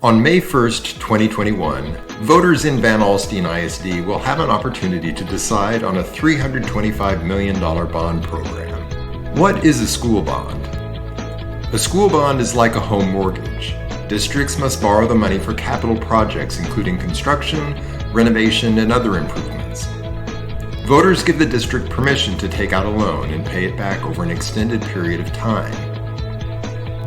On May 1st, 2021, voters in Van Alstyne ISD will have an opportunity to decide on a $325 million bond program. What is a school bond? A school bond is like a home mortgage. Districts must borrow the money for capital projects including construction, renovation, and other improvements. Voters give the district permission to take out a loan and pay it back over an extended period of time.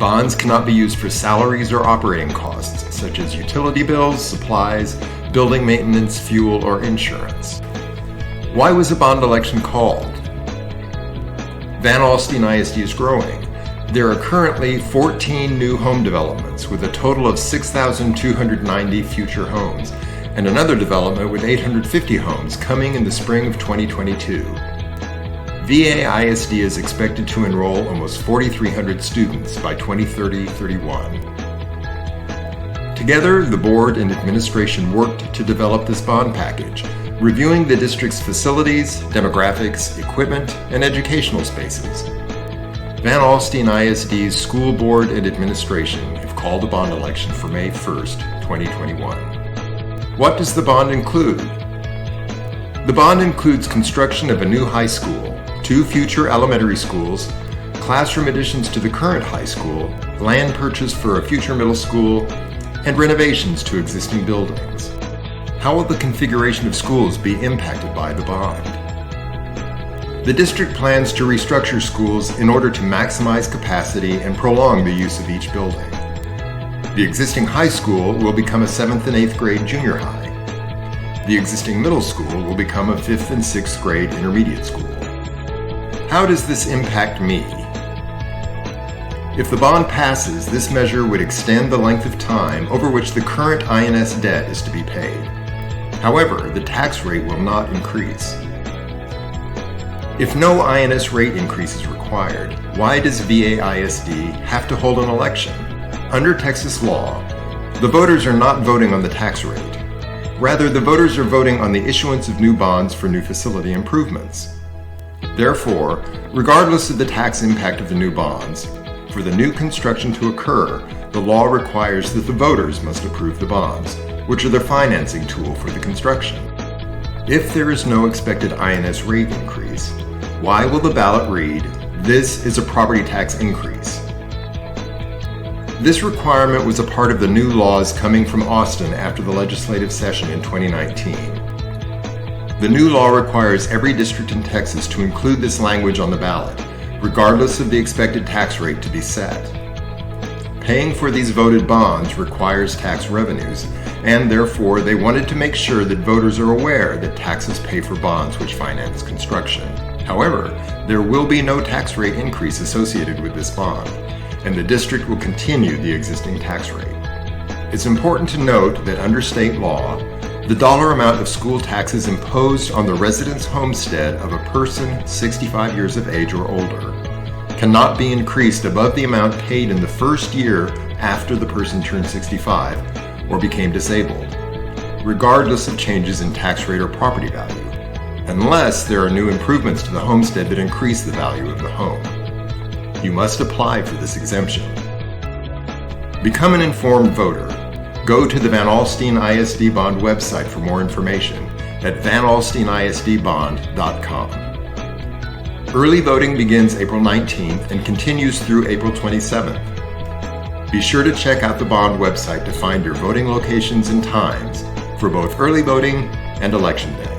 Bonds cannot be used for salaries or operating costs, such as utility bills, supplies, building maintenance, fuel, or insurance. Why was a bond election called? Van Alstyne ISD is growing. There are currently 14 new home developments with a total of 6,290 future homes, and another development with 850 homes coming in the spring of 2022. VA ISD is expected to enroll almost 4,300 students by 2030-31. Together, the board and administration worked to develop this bond package, reviewing the district's facilities, demographics, equipment, and educational spaces. Van Alstyne ISD's school board and administration have called a bond election for May 1st, 2021. What does the bond include? The bond includes construction of a new high school, 2 future elementary schools, classroom additions to the current high school, land purchase for a future middle school, and renovations to existing buildings. How will the configuration of schools be impacted by the bond? The district plans to restructure schools in order to maximize capacity and prolong the use of each building. The existing high school will become a 7th and 8th grade junior high. The existing middle school will become a 5th and 6th grade intermediate school. How does this impact me? If the bond passes, this measure would extend the length of time over which the current INS debt is to be paid. However, the tax rate will not increase. If no INS rate increase is required, why does VA ISD have to hold an election? Under Texas law, the voters are not voting on the tax rate. Rather, the voters are voting on the issuance of new bonds for new facility improvements. Therefore, regardless of the tax impact of the new bonds, for the new construction to occur, the law requires that the voters must approve the bonds, which are the financing tool for the construction. If there is no expected INS rate increase, why will the ballot read, "This is a property tax increase"? This requirement was a part of the new laws coming from Austin after the legislative session in 2019. The new law requires every district in Texas to include this language on the ballot, regardless of the expected tax rate to be set. Paying for these voted bonds requires tax revenues, and therefore they wanted to make sure that voters are aware that taxes pay for bonds which finance construction. However, there will be no tax rate increase associated with this bond, and the district will continue the existing tax rate. It's important to note that under state law, the dollar amount of school taxes imposed on the residence homestead of a person 65 years of age or older cannot be increased above the amount paid in the first year after the person turned 65 or became disabled, regardless of changes in tax rate or property value, unless there are new improvements to the homestead that increase the value of the home. You must apply for this exemption. Become an informed voter. Go to the Van Alstyne ISD Bond website for more information at vanalstyneisdbond.com. Early voting begins April 19th and continues through April 27th. Be sure to check out the bond website to find your voting locations and times for both early voting and election day.